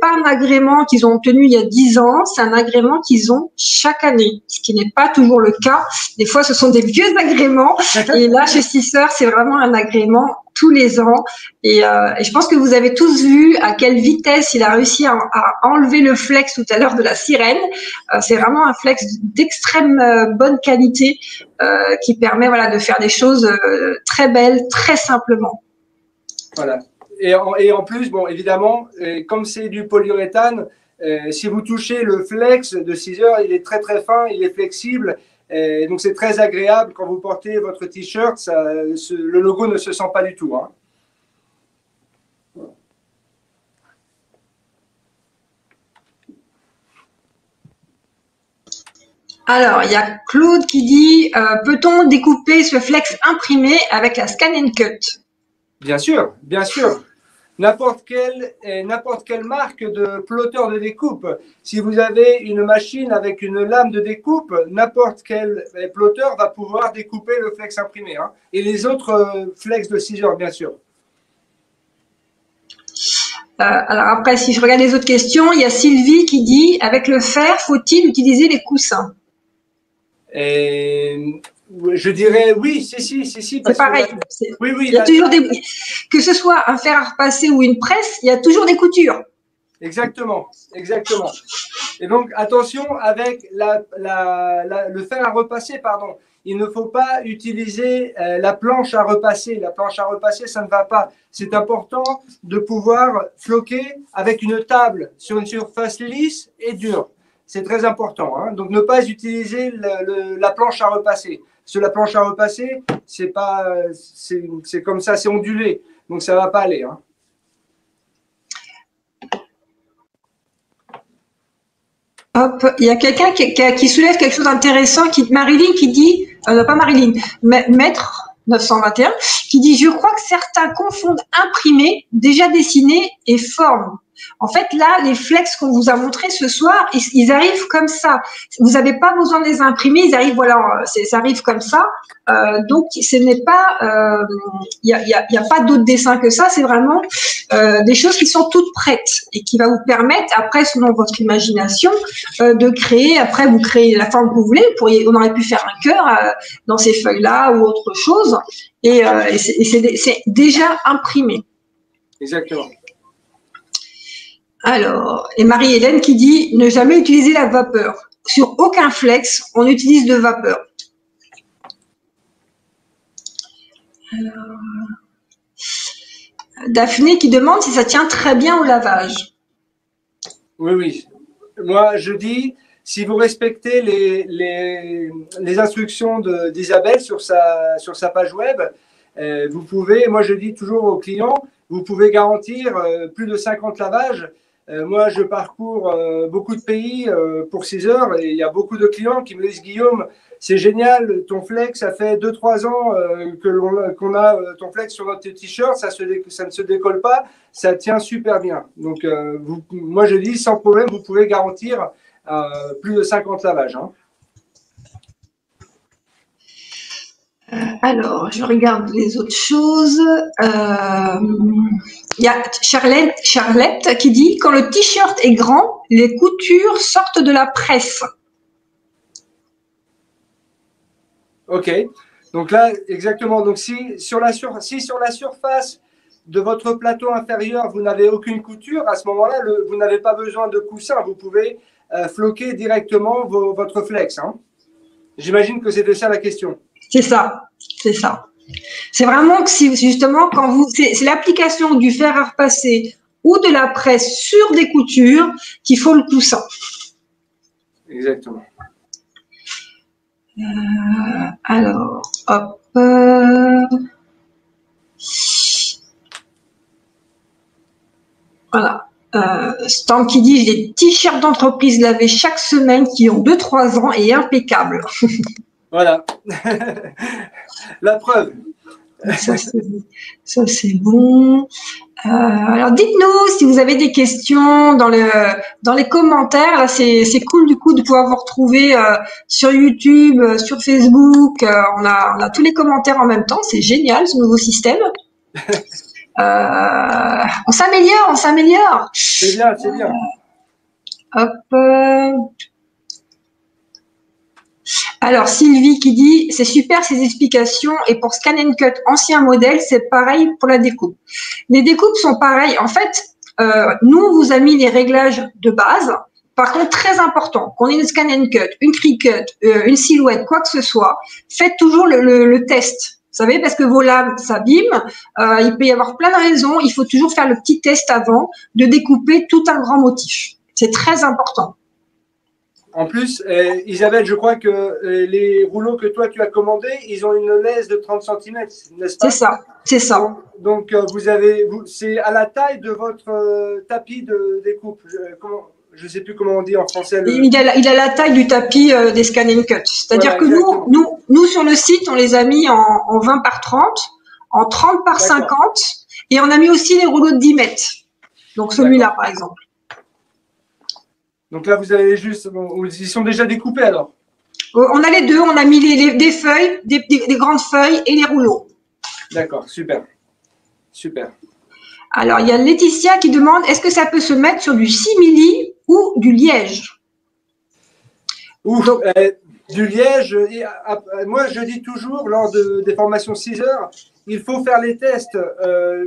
un agrément qu'ils ont obtenu il y a 10 ans, c'est un agrément qu'ils ont chaque année, ce qui n'est pas toujours le cas. Des fois, ce sont des vieux agréments. Et là, chez 6 heures, c'est vraiment un agrément tous les ans. Et je pense que vous avez tous vu à quelle vitesse il a réussi à enlever le flex tout à l'heure de la sirène. C'est vraiment un flex d'extrême bonne qualité qui permet de faire des choses très belles, très simplement. Voilà. Et en plus, bon, évidemment, comme c'est du polyuréthane, si vous touchez le flex de 6 heures, il est très très fin, il est flexible. Et donc, c'est très agréable quand vous portez votre t-shirt. Le logo ne se sent pas du tout. Hein. Alors, il y a Claude qui dit peut-on découper ce flex imprimé avec la Scan and Cut? Bien sûr, bien sûr. N'importe quelle marque de plotter de découpe. Si vous avez une machine avec une lame de découpe, n'importe quel plotter va pouvoir découper le flex imprimé. Hein, et les autres flex de 6 heures, bien sûr. Alors après, si je regarde les autres questions, il y a Sylvie qui dit avec le fer, faut-il utiliser les coussins? Je dirais oui, si. C'est pareil. Oui. Il y a toujours que ce soit un fer à repasser ou une presse, il y a toujours des coutures. Exactement. Et donc, attention avec le fer à repasser, pardon. Il ne faut pas utiliser la planche à repasser. La planche à repasser, ça ne va pas. C'est important de pouvoir floquer avec une table sur une surface lisse et dure. c'est très important. Hein. Donc, ne pas utiliser la planche à repasser. Parce que la planche à repasser, c'est comme ça, c'est ondulé. Donc, ça ne va pas aller. Hein. Hop, il y a quelqu'un qui soulève quelque chose d'intéressant, Marilyn qui dit, non pas Marilyn, Maître 921, qui dit, je crois que certains confondent imprimé, déjà dessiné et forme. En fait, là, les flex qu'on vous a montrés ce soir, ils arrivent comme ça. Vous n'avez pas besoin de les imprimer, ils arrivent, voilà, ça arrive comme ça. Donc, ce n'est pas, il y a pas d'autre dessin que ça. C'est vraiment des choses qui sont toutes prêtes et qui va vous permettre, après, selon votre imagination, de créer. Après, vous créez la forme que vous voulez. On aurait pu faire un cœur dans ces feuilles-là ou autre chose. Et c'est déjà imprimé. Exactement. Alors, et Marie-Hélène qui dit ne jamais utiliser la vapeur. Sur aucun flex, on utilise de vapeur. Alors, Daphné qui demande si ça tient très bien au lavage. Oui, oui. Moi, je dis, si vous respectez les instructions d'Isabelle sur sa page web, vous pouvez, moi je dis toujours aux clients, vous pouvez garantir plus de 50 lavages. Moi, je parcours beaucoup de pays pour 6 heures et il y a beaucoup de clients qui me disent Guillaume, c'est génial, ton flex, ça fait 2-3 ans qu'on a ton flex sur notre t-shirt, ça ne se décolle pas, ça tient super bien. Donc, moi, je dis sans problème, vous pouvez garantir plus de 50 lavages. Hein. Alors, je regarde les autres choses. Il y a Charlotte qui dit quand le t-shirt est grand, les coutures sortent de la presse. Ok. Donc là, exactement. Donc si sur la surface de votre plateau inférieur, vous n'avez aucune couture, à ce moment-là, vous n'avez pas besoin de coussin. Vous pouvez floquer directement votre flex. Hein. J'imagine que c'était ça la question. C'est ça, c'est ça. C'est vraiment que si justement quand c'est l'application du fer à repasser ou de la presse sur des coutures qu'il faut le coussin. Exactement. Alors, hop. Voilà. Stan qui dit j'ai des t-shirts d'entreprise lavés chaque semaine qui ont 2-3 ans et impeccables. Voilà. La preuve. Ça, c'est bon. Alors, dites-nous si vous avez des questions dans les commentaires. Là, c'est cool du coup de pouvoir vous retrouver sur YouTube, sur Facebook. On a tous les commentaires en même temps. C'est génial ce nouveau système. On s'améliore. C'est bien, c'est bien. Hop. Alors, Sylvie qui dit, c'est super ces explications et pour Scan & Cut ancien modèle, c'est pareil pour la découpe. Les découpes sont pareilles. En fait, nous, on vous a mis les réglages de base. Par contre, très important, qu'on ait une Scan & Cut, une Cricut, une silhouette, quoi que ce soit, faites toujours le test. Vous savez, parce que vos lames s'abîment, il peut y avoir plein de raisons. Il faut toujours faire le petit test avant de découper tout un grand motif. C'est très important. En plus, Isabelle, je crois que les rouleaux que toi tu as commandés, ils ont une laisse de 30 cm, n'est-ce pas? C'est ça. Donc c'est à la taille de votre tapis de découpe. Je ne sais plus comment on dit en français. Il a la taille du tapis des Scan & Cut. C'est-à-dire que nous, sur le site, on les a mis en 20 par 30, en 30 par 50, et on a mis aussi les rouleaux de 10 mètres. Donc celui-là, par exemple. Donc là, vous avez juste, ils sont déjà découpés alors? On a les deux, on a mis des feuilles, des grandes feuilles et les rouleaux. D'accord, super. Super. Alors, il y a Laetitia qui demande, est-ce que ça peut se mettre sur du simili ou du liège? Donc, du liège, moi je dis toujours, lors des formations 6 heures, il faut faire les tests. Le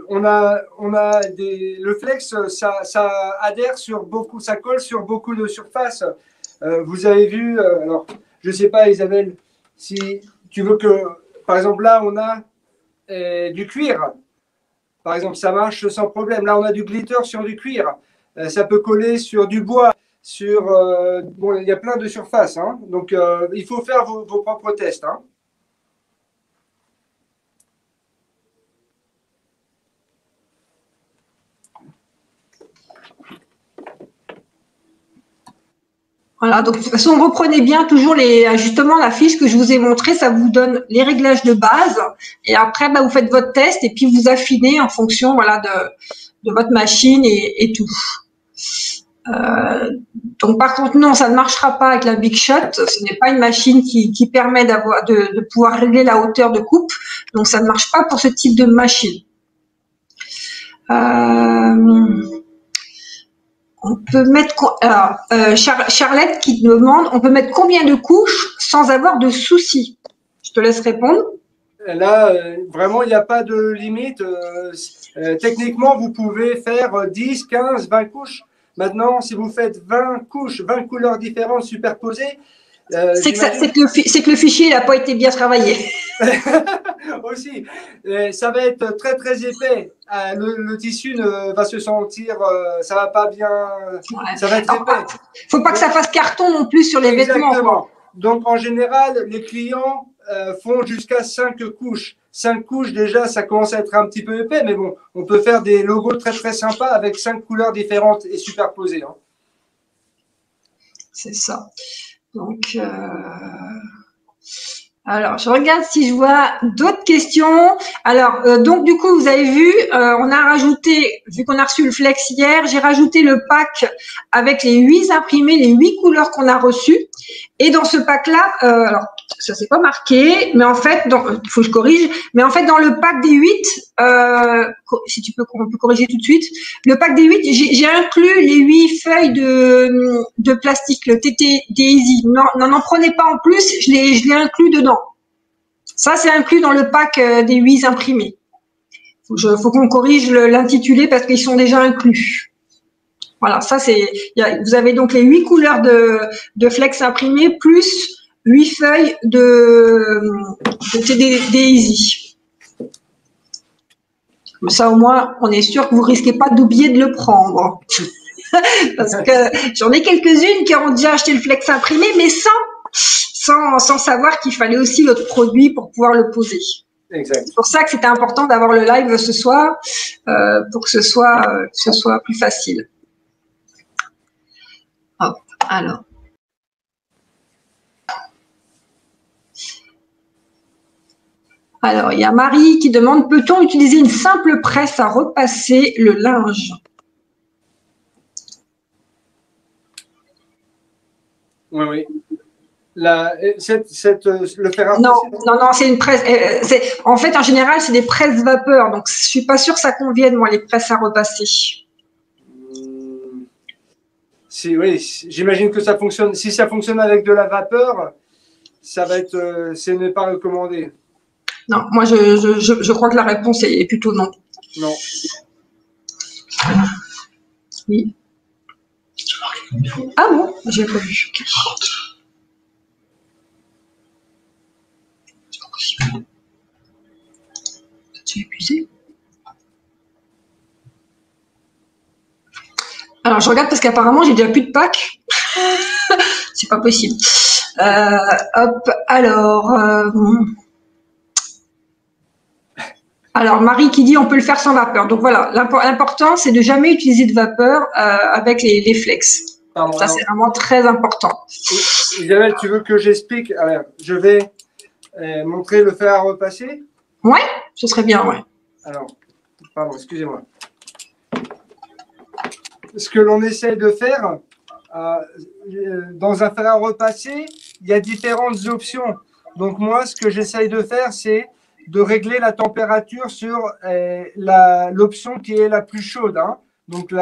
flex, ça adhère sur beaucoup, ça colle sur beaucoup de surfaces. Vous avez vu, alors je ne sais pas Isabelle, si tu veux que, par exemple là on a du cuir, par exemple ça marche sans problème. Là on a du glitter sur du cuir, ça peut coller sur du bois. sur… bon, il y a plein de surfaces, hein, donc il faut faire vos propres tests. Hein. Voilà, donc de toute façon, reprenez bien toujours justement la fiche que je vous ai montrée, ça vous donne les réglages de base. Et après, bah, vous faites votre test et puis vous affinez en fonction, voilà, de votre machine et tout. Donc par contre, non, ça ne marchera pas avec la Big Shot. Ce n'est pas une machine qui permet de pouvoir régler la hauteur de coupe. Donc ça ne marche pas pour ce type de machine. On peut mettre, alors, Charlotte qui demande, on peut mettre combien de couches sans avoir de soucis? Je te laisse répondre. Là, vraiment, il n'y a pas de limite. Techniquement, vous pouvez faire 10, 15, 20 couches. Maintenant, si vous faites 20 couches, 20 couleurs différentes superposées, c'est que le fichier n'a pas été bien travaillé. Aussi, ça va être très très épais. Le tissu va se sentir, ça va pas bien, ouais. Ça va être épais. Faut pas que ça fasse carton non plus sur les Exactement. vêtements. Donc en général, les clients font jusqu'à 5 couches. 5 couches déjà, ça commence à être un petit peu épais, mais bon, on peut faire des logos très très sympas avec 5 couleurs différentes et superposées. Hein. C'est ça. Donc, alors, je regarde si je vois d'autres questions. Alors, donc du coup, vous avez vu, on a rajouté, vu qu'on a reçu le Flex hier, j'ai rajouté le pack avec les 8 imprimés, les 8 couleurs qu'on a reçues. Et dans ce pack-là, alors ça c'est pas marqué, mais en fait, il faut que je corrige, mais en fait dans le pack des 8, si tu peux, on peut corriger tout de suite, le pack des 8, j'ai inclus les 8 feuilles de plastique, le TT Daisy. N'en prenez pas en plus, je l'ai inclus dedans. Ça c'est inclus dans le pack des 8 imprimés. Faut qu'on corrige l'intitulé parce qu'ils sont déjà inclus. Voilà, ça c'est. Vous avez donc les 8 couleurs de Flex imprimés plus 8 feuilles de Daisy. Comme ça au moins, on est sûr que vous risquez pas d'oublier de le prendre. Parce que j'en ai quelques-unes qui ont déjà acheté le Flex imprimé, mais sans savoir qu'il fallait aussi l'autre produit pour pouvoir le poser. Exact. C'est pour ça que c'était important d'avoir le live ce soir pour que ce soit plus facile. Hop, alors. Alors, il y a Marie qui demande, peut-on utiliser une simple presse à repasser le linge? Oui, oui. Le fer à repasser? Non, c'est une presse. En fait, en général, c'est des presses vapeur. Donc, je ne suis pas sûre que ça convienne, moi, les presses à repasser. Oui, j'imagine que ça fonctionne. Si ça fonctionne avec de la vapeur, ça va être, ce n'est pas recommandé. Non, moi je crois que la réponse est plutôt non. Non. Oui. Ah bon, j'ai pas vu. Tu es épuisé? Alors je regarde parce qu'apparemment j'ai déjà plus de pack. C'est pas possible. Hop, alors Marie qui dit on peut le faire sans vapeur. Donc voilà, l'important c'est de jamais utiliser de vapeur avec les Flex. Pardon, ça c'est vraiment très important. Isabelle, tu veux que j'explique? Alors, je vais montrer le fer à repasser. Ouais, ce serait bien, ouais. Alors, pardon, excusez-moi. Ce que l'on essaie de faire dans un fer à repasser, il y a différentes options. Donc moi, ce que j'essaye de faire, c'est de régler la température sur l'option qui est la plus chaude. Hein. Donc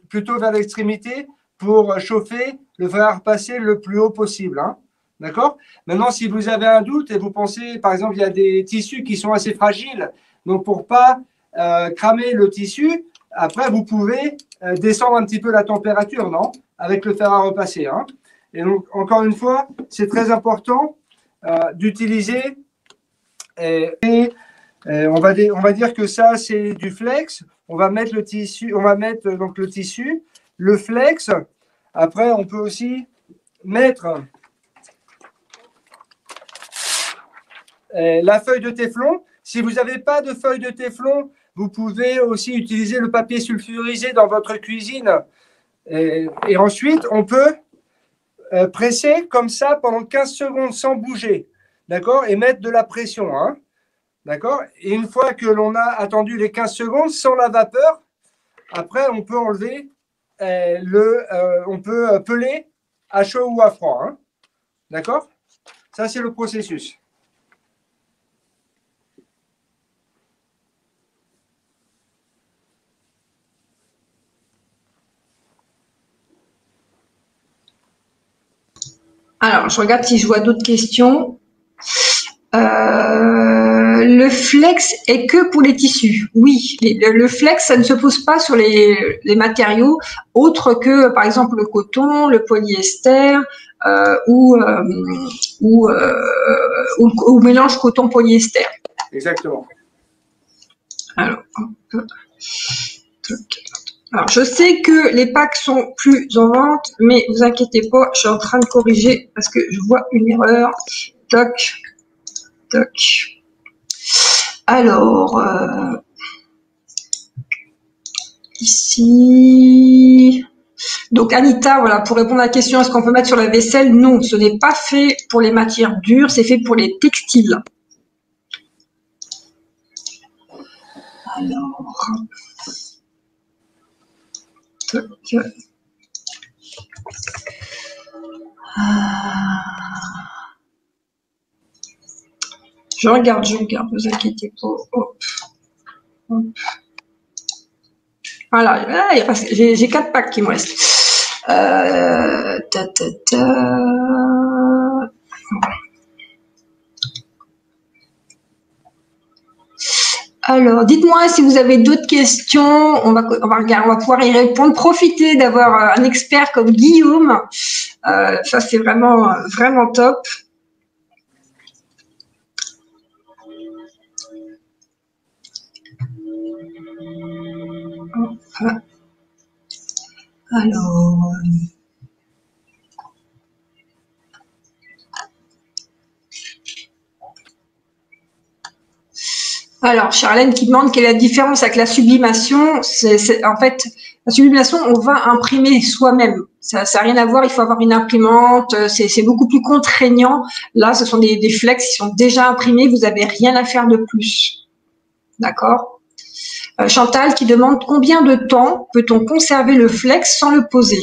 plutôt vers l'extrémité pour chauffer le fer à repasser le plus haut possible. Hein. D'accord? Maintenant, si vous avez un doute et vous pensez, par exemple, il y a des tissus qui sont assez fragiles, donc pour ne pas cramer le tissu, après, vous pouvez descendre un petit peu la température, non? Avec le fer à repasser. Hein. Et donc, encore une fois, c'est très important d'utiliser on va dire que ça, c'est du flex. On va mettre le tissu, donc le tissu, le flex. Après, on peut aussi mettre la feuille de téflon. Si vous n'avez pas de feuille de téflon, vous pouvez aussi utiliser le papier sulfurisé dans votre cuisine. Et ensuite, on peut presser comme ça pendant 15 secondes sans bouger. D'accord? Et mettre de la pression. Hein? D'accord? Et une fois que l'on a attendu les 15 secondes sans la vapeur, après, on peut enlever on peut peler à chaud ou à froid. Hein? D'accord? Ça, c'est le processus. Alors, je regarde si je vois d'autres questions. Le flex est que pour les tissus. Oui, le flex, ça ne se pose pas sur les matériaux autres que, par exemple, le coton, le polyester ou mélange coton-polyester. Exactement. Alors, je sais que les packs sont plus en vente, mais vous inquiétez pas, je suis en train de corriger parce que je vois une erreur. Toc, toc. Alors, ici. Donc Anita, voilà, pour répondre à la question, est-ce qu'on peut mettre sur la vaisselle? Non, ce n'est pas fait pour les matières dures, c'est fait pour les textiles. Alors, je regarde, vous inquiétez pas. Hop, hop. Voilà, j'ai 4 packs qui me restent. Alors, dites-moi si vous avez d'autres questions. On va pouvoir y répondre. Profitez d'avoir un expert comme Guillaume. Ça, c'est vraiment, vraiment top. Alors, Charlène qui demande quelle est la différence avec la sublimation. En fait, la sublimation, on va imprimer soi-même. Ça n'a rien à voir, il faut avoir une imprimante, c'est beaucoup plus contraignant. Là, ce sont des flex qui sont déjà imprimés, vous n'avez rien à faire de plus. D'accord? Chantal qui demande combien de temps peut-on conserver le flex sans le poser?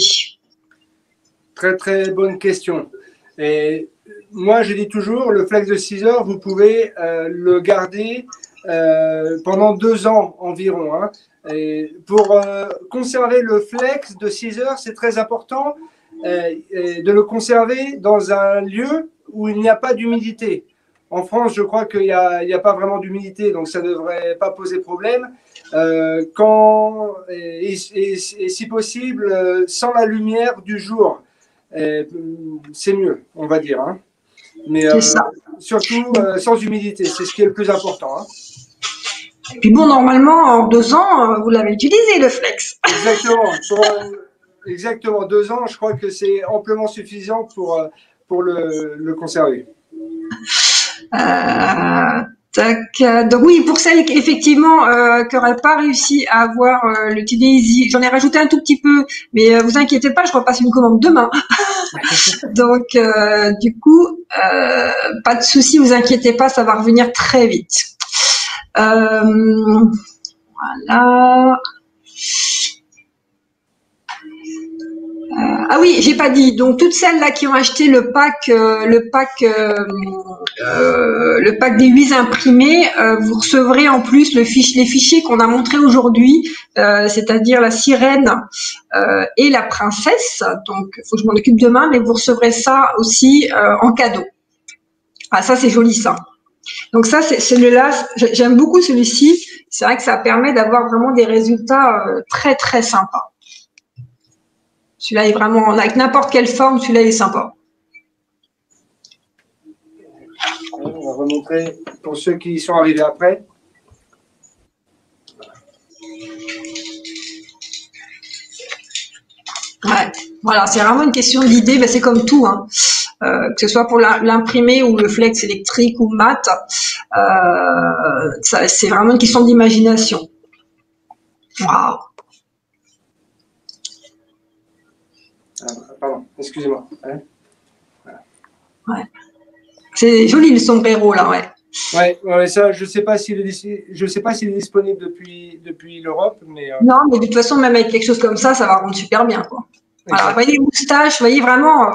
Très, très bonne question. Et moi, je dis toujours, le flex de 6 heures, vous pouvez le garder pendant 2 ans environ. Hein. Et pour conserver le flex de 6 heures, c'est très important de le conserver dans un lieu où il n'y a pas d'humidité. En France, je crois qu'il n'y a pas vraiment d'humidité, donc ça ne devrait pas poser problème. Et si possible, sans la lumière du jour. C'est mieux, on va dire. Hein. Mais surtout sans humidité, c'est ce qui est le plus important. Hein. Et puis bon, normalement, en 2 ans, vous l'avez utilisé, le flex. Exactement. Exactement. 2 ans, je crois que c'est amplement suffisant pour le conserver. Donc oui, pour celles effectivement qui n'auraient pas réussi à avoir le TD Easy, j'en ai rajouté un tout petit peu, mais vous inquiétez pas, je repasse une commande demain. Donc du coup, pas de souci, vous inquiétez pas, ça va revenir très vite. Voilà. Ah oui, j'ai pas dit. Donc toutes celles là qui ont acheté le pack des 8 imprimés, vous recevrez en plus les fichiers qu'on a montrés aujourd'hui, c'est-à-dire la sirène et la princesse. Donc faut que je m'en occupe demain, mais vous recevrez ça aussi en cadeau. Ah ça c'est joli ça. Donc ça c'est celui-là, j'aime beaucoup celui-ci. C'est vrai que ça permet d'avoir vraiment des résultats très très sympas. Celui-là est vraiment, avec n'importe quelle forme, celui-là est sympa. On va remontrer pour ceux qui y sont arrivés après. Ouais. Voilà, c'est vraiment une question d'idée. Ben, c'est comme tout, hein. Que ce soit pour l'imprimé ou le flex électrique ou mat, c'est vraiment une question d'imagination. Waouh. Pardon, excusez-moi. Ouais. Ouais. C'est joli le sombrero là, ouais. Ouais, ça, je sais pas s'il est disponible depuis l'Europe, mais. Non, mais de toute façon, même avec quelque chose comme ça va rendre super bien, quoi. Alors, vous voyez les moustaches, vous voyez vraiment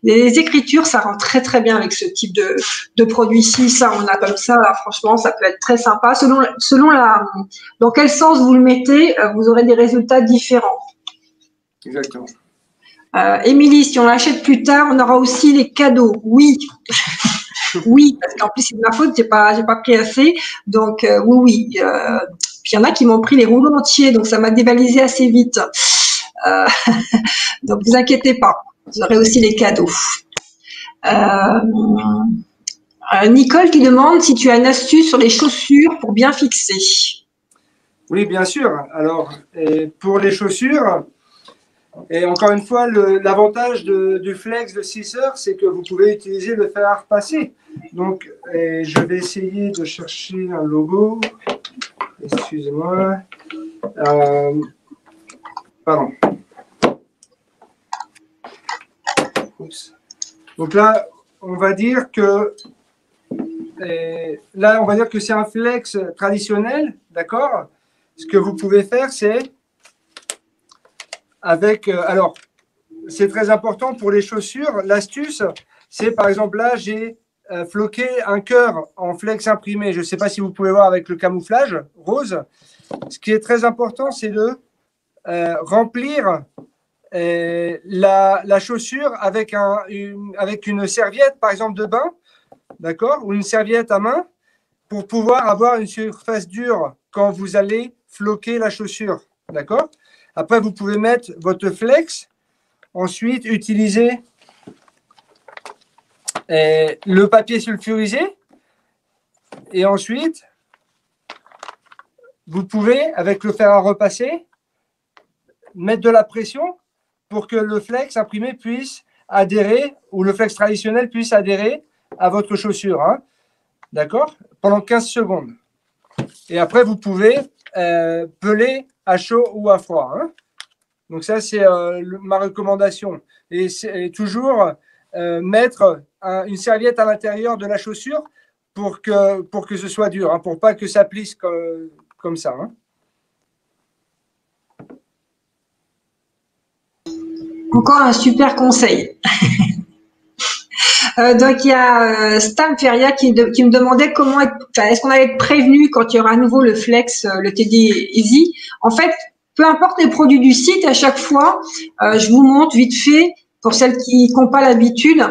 les écritures, ça rend très très bien avec ce type de produit-ci. Ça, on a comme ça, là, franchement, ça peut être très sympa. Selon dans quel sens vous le mettez, vous aurez des résultats différents. Exactement. Émilie, si on l'achète plus tard, on aura aussi les cadeaux. Oui. Oui, parce qu'en plus c'est de ma faute, j'ai pas pris assez. Donc oui. Puis il y en a qui m'ont pris les rouleaux entiers, donc ça m'a dévalisé assez vite. Donc vous inquiétez pas, vous aurez aussi les cadeaux. Nicole qui demande si tu as une astuce sur les chaussures pour bien fixer. Oui, bien sûr. Alors, pour les chaussures, et encore une fois, l'avantage du flex de 6 heures, c'est que vous pouvez utiliser le fer à repasser. Donc, je vais essayer de chercher un logo. Excusez-moi. Pardon. Oups. Donc là, on va dire que c'est un flex traditionnel, d'accord? Ce que vous pouvez faire, c'est avec. Alors, c'est très important pour les chaussures. L'astuce, c'est par exemple là, j'ai floqué un cœur en flex imprimé. Je ne sais pas si vous pouvez voir avec le camouflage rose. Ce qui est très important, c'est de remplir la chaussure avec une serviette, par exemple, de bain, d'accord, ou une serviette à main, pour pouvoir avoir une surface dure quand vous allez floquer la chaussure, d'accord. Après, vous pouvez mettre votre flex, ensuite utiliser le papier sulfurisé, et ensuite, vous pouvez, avec le fer à repasser, mettre de la pression pour que le flex imprimé puisse adhérer, ou le flex traditionnel puisse adhérer à votre chaussure, hein, d'accord, pendant 15 secondes. Et après, vous pouvez peler à chaud ou à froid. Hein. Donc ça, c'est ma recommandation. Et toujours mettre une serviette à l'intérieur de la chaussure pour que ce soit dur, hein, pour pas que ça plisse comme ça. Hein. Encore un super conseil. Donc il y a Stam Feria qui me demandait est-ce qu'on allait être prévenu quand il y aura à nouveau le Flex, le TD Easy. En fait, peu importe les produits du site, à chaque fois, je vous montre vite fait pour celles qui n'ont pas l'habitude.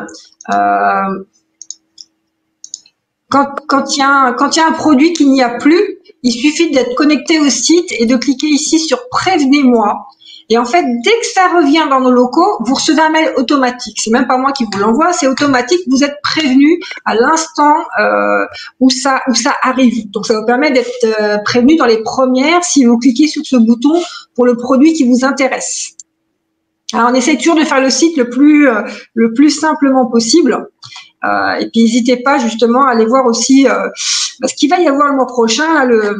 Quand il y a un produit qu'il n'y a plus, il suffit d'être connecté au site et de cliquer ici sur Prévenez-moi. Et en fait, dès que ça revient dans nos locaux, vous recevez un mail automatique. C'est même pas moi qui vous l'envoie, c'est automatique. Vous êtes prévenu à l'instant où ça arrive. Donc, ça vous permet d'être prévenu dans les premières si vous cliquez sur ce bouton pour le produit qui vous intéresse. Alors, on essaie toujours de faire le site le plus simplement possible. Et puis n'hésitez pas justement à aller voir aussi ce qu'il va y avoir le mois prochain, là,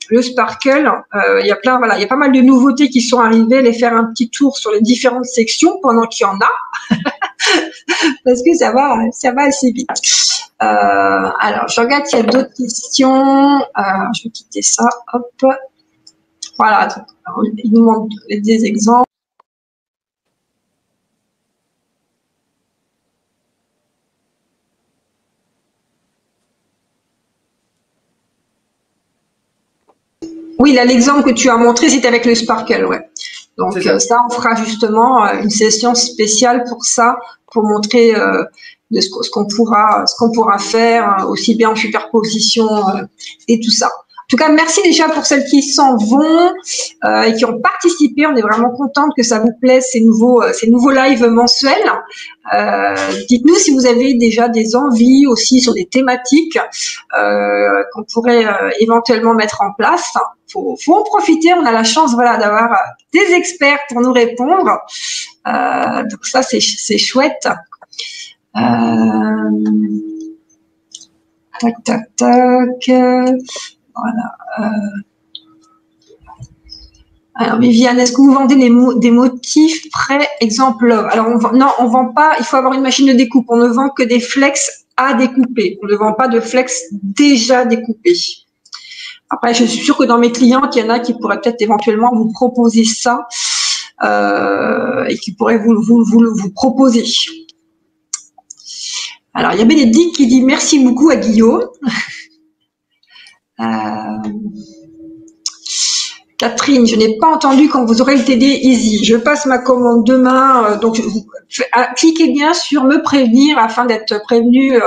le Sparkle. Il y a pas mal de nouveautés qui sont arrivées. Aller faire un petit tour sur les différentes sections pendant qu'il y en a, parce que ça va assez vite. Alors je regarde s'il y a d'autres questions. Je vais quitter ça. Hop. Voilà. Alors, il nous manque des exemples. Oui, là, l'exemple que tu as montré, c'était avec le Sparkle, ouais. Donc ça, on fera justement une session spéciale pour ça, pour montrer ce qu'on pourra faire, aussi bien en superposition et tout ça. tout cas, merci déjà pour celles qui s'en vont et qui ont participé. On est vraiment contente que ça vous plaise, ces nouveaux lives mensuels. Dites-nous si vous avez déjà des envies aussi sur des thématiques qu'on pourrait éventuellement mettre en place. Faut en profiter. On a la chance, voilà, d'avoir des experts pour nous répondre. Donc ça, c'est chouette. Tac, tac, tac. Voilà. Alors, Viviane, est-ce que vous vendez des motifs prêts, exemple love? Alors, non, on vend pas. Il faut avoir une machine de découpe. On ne vend que des flex à découper. On ne vend pas de flex déjà découpés. Après, je suis sûre que dans mes clientes, il y en a qui pourraient peut-être éventuellement vous proposer ça et qui pourraient vous proposer. Alors, il y a Bénédicte qui dit merci beaucoup à Guillaume. Catherine, je n'ai pas entendu quand vous aurez le TD Easy. Je passe ma commande demain, donc cliquez bien sur me prévenir afin d'être prévenu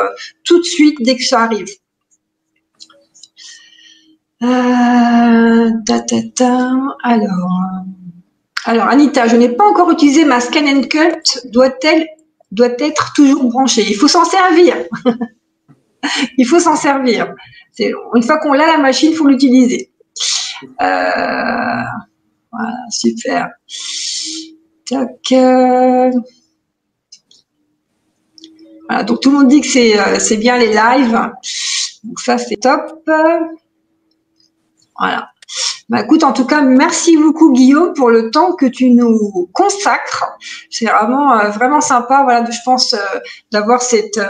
tout de suite dès que ça arrive. Alors Anita, je n'ai pas encore utilisé ma Scan and Cut. Doit être toujours branchée. Il faut s'en servir. Il faut s'en servir. Une fois qu'on a la machine, il faut l'utiliser. Voilà, super. Tac. Voilà, donc tout le monde dit que c'est bien les lives. Donc ça, c'est top. Voilà. Bah, écoute, en tout cas, merci beaucoup Guillaume pour le temps que tu nous consacres. C'est vraiment sympa, voilà, je pense d'avoir cette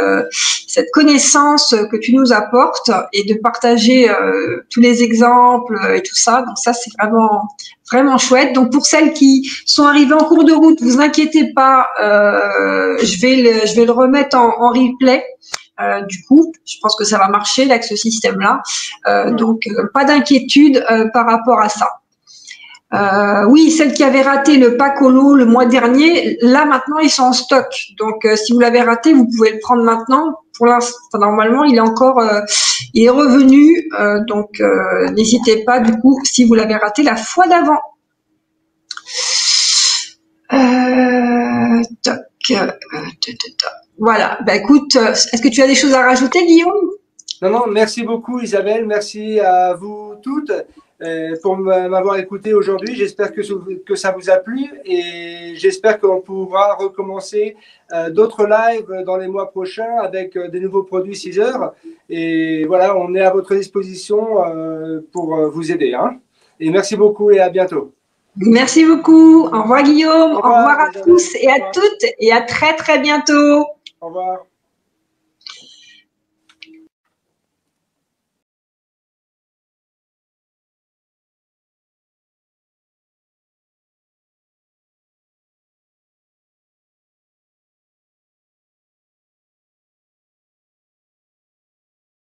connaissance que tu nous apportes et de partager tous les exemples et tout ça. Donc ça, c'est vraiment chouette. Donc pour celles qui sont arrivées en cours de route, vous inquiétez pas, je vais le remettre en replay. Du coup, je pense que ça va marcher là, avec ce système-là. Donc, pas d'inquiétude par rapport à ça. Oui, celles qui avaient raté le pack holo le mois dernier, là maintenant, ils sont en stock. Donc, si vous l'avez raté, vous pouvez le prendre maintenant. Pour l'instant, normalement, il est revenu. Donc, n'hésitez pas, du coup, si vous l'avez raté la fois d'avant. Voilà, bah écoute, est-ce que tu as des choses à rajouter, Guillaume? Non, merci beaucoup Isabelle, merci à vous toutes pour m'avoir écouté aujourd'hui. J'espère que ça vous a plu et j'espère qu'on pourra recommencer d'autres lives dans les mois prochains avec des nouveaux produits 6 heures. Et voilà, on est à votre disposition pour vous aider. Hein. Et merci beaucoup et à bientôt. Merci beaucoup. Au revoir Guillaume. Au revoir à tous et à toutes et à très très bientôt. Au revoir.